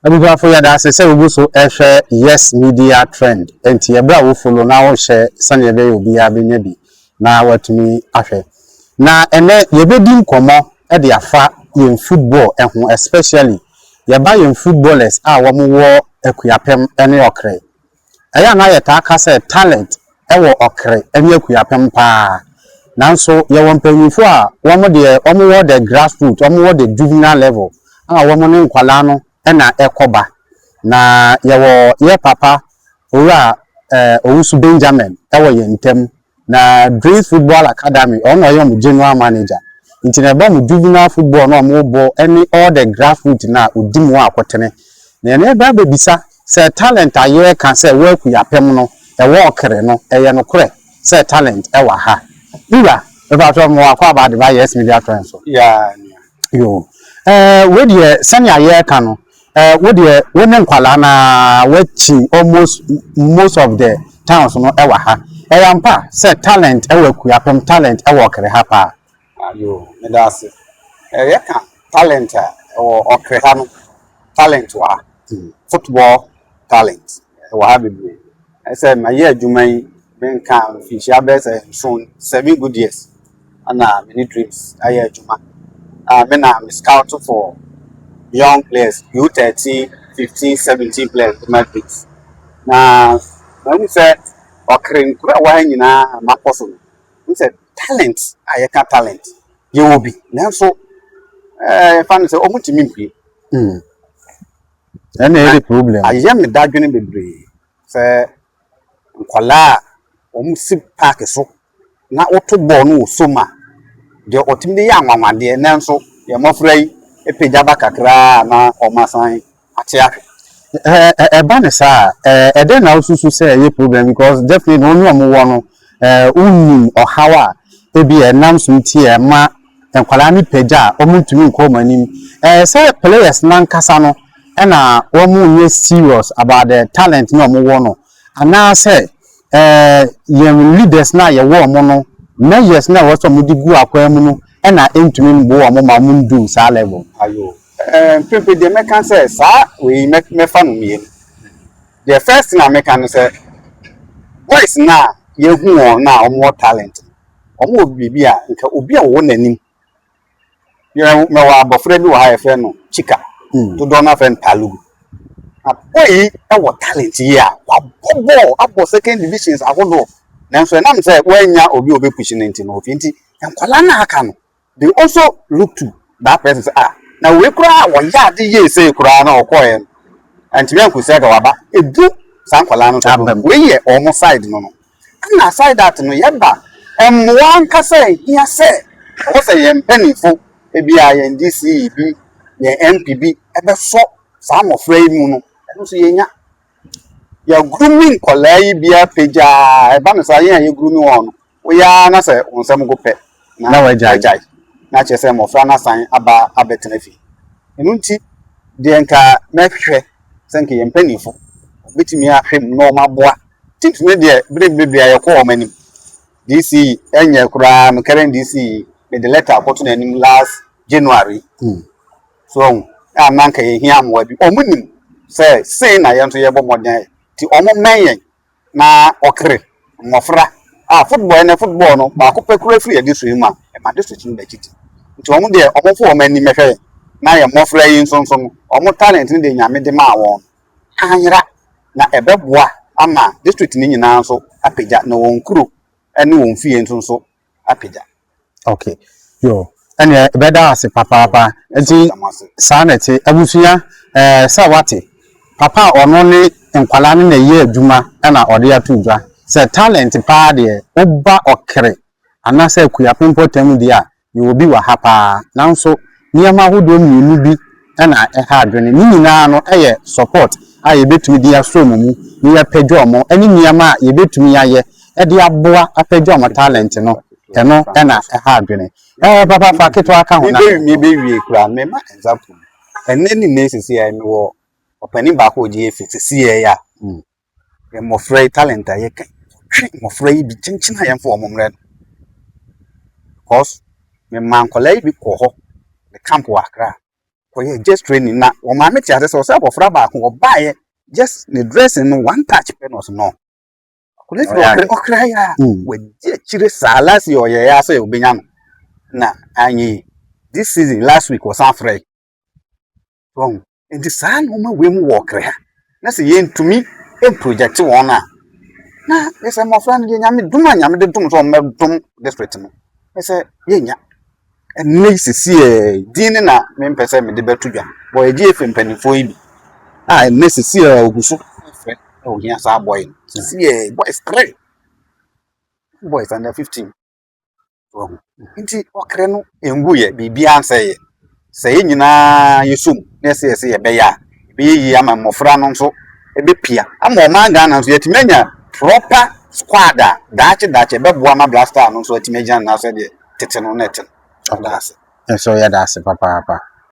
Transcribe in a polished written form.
Abuja for ya da say we go so yes media trend. Enti ebra wo follow na wo share sane ebe obi abenya bi na watumi ahwe. Na ene yebedi nkomo e de afa yen football ehun especially ye ba yen footballers a wo mo wo Akuapem ene okre. Eya na ye ta aka say talent e wo okre ene Akuapem pa. Nanso ye wo mpanyinfo a wo mo wo the grassroots, wo wo the juvenile level. A wo mo ne nkwala no ena ekoba na ye papa ora Owusu Benjamin ewo ye ntem na Dreams Football Academy ono ye mu general manager nti na ba mu juvenile football no mo bo any all the grassroots na odimu akotene na ene ba bebisa say talent aye kan say we Akuapem no ewo okere no eye no kore say talent ewa ha ira e ba to mo akwa ba de ba yes media trend so yeah yo we de sanya ye kan no we nkwala na wachi almost most of the towns no ewa ha eyampa say talent ewa Akuapem talent ewa okere ha pa yo me da se ye kan talent or okre ha no talent wa football talent wa ha bebre I say my year adwuman ben kan fishia be say so 7 good years ana many dreams aye adwuma me na scout for young players, U13, 15, 17 players to my picks. Now, when we said, okay, why you know, my person, we said, talent, I can't talent, you will be. Now, so, if I say, oh, what you mean? any problem I am the dad, going to be say, Kola, si park so, na auto born, so ma, the ultimate young one, dear, now so, you're more free. Epejaba kakra na omasan atia ba ne sa de na osusu say ye problem because definitely no no wo no unnim ohawa ebi enam sumti e ma enkwala ni peja omutumi nko manim say players nankasa no na wo mu nye serious about the talent no mo wo no ana say yem leaders na ye wo mo no measures na wo so mo di gu akwa mu no ena entumi mbo wo ma mundu sa level ayo pepe de mekan say sa we me fa no mien the first thing I make can say boys na ye hu on na omo talent omo bibi a nka obi a wo nanim ye me wa abofra bi wo ha efe no chika to do na friend palu a boy e wo talent ye a wa bobo abo second divisions ahodo nanso na me say wanya obi push nti no ofi nti enkwala na aka no they also look to that person say na we kura wo ya de ye say kura na okoye anti me nkusa ga waba edu sankwala no to we ye omo side no na side that no yeba emwan ka say here say wo say ye mpanifo ebi a ye DC bi ye MPB ebe so some of frame mu no ebe so ye nya ya grooming kolai bia peja eba no say ye grooming won we ya na say onsam go pe na we jai na che say mo fra na san aba abetenafi enu nti de nka mehwe senke ye mpanifo bitimi ahwem no maboa tintime de bre aye ko o manim DC enye kura me current DC me the letter akoto na nim last January so amanka ye hia amwa bi omunim say na ye nto ye bomoden ti omo menyen na okre mofra football no ba ko pekura free edisu ma e ma district ni bagiti nti omo de omo fo o mani mehwe na ye mofra yi nsonso omo talent ni de nyame de ma won anyira na ebeboa ama district ni nyina so apeja na won kuro ene won fie nsonso apeja okay yo ene beda ase papa enti sanete abusua sawate papa ono ni enkwala ni na ye adwuma na ode atudwa se talent pa de oba okre anase Akuapem potem dia you will be wa hapa nanso niama hodo mienu bi na ha adwene ni nyina no eye support a ye betumi dia so mu ni ya pedwo mo ani niama ye betumi aye e de aboa apedwo mo talent no eno na ha adwene papa fa keto aka ho na me be wie kura me ma example eneni nesisi ya mi wo opani ba ko je fitisi ya e mo free talent aye kan mo free bi chinchina ya mfo mo mre cause me man kolai bi ko ho the camp wa kra koye just training na o ma me ti ase so abofra ba ko obaye just the dressing no one touch penos no kule fi okra ya we je chire sala si oye ya se obenya na anyi this season last week was afraid wrong and the san no ma we mu okra na se ye ntumi e project won na ese mo friend ye nyame nyame de dum so me dum district no ese ye nya enle sisi din na me mpese me de betudwa boy je efe mpanifo yi bi enle sisi ogusu fe o hia sa boy sisi boys 3 boys under 15 wrong nti okre no engu ye bibi anse ye se nyina yesum na se ye be ya be yi ama mofra no nso ebe pia ama o manga na nso yetimenya proper squad dache beboa ma blaster no nso yetimenya na so de tete no net that's so yeah, that's papa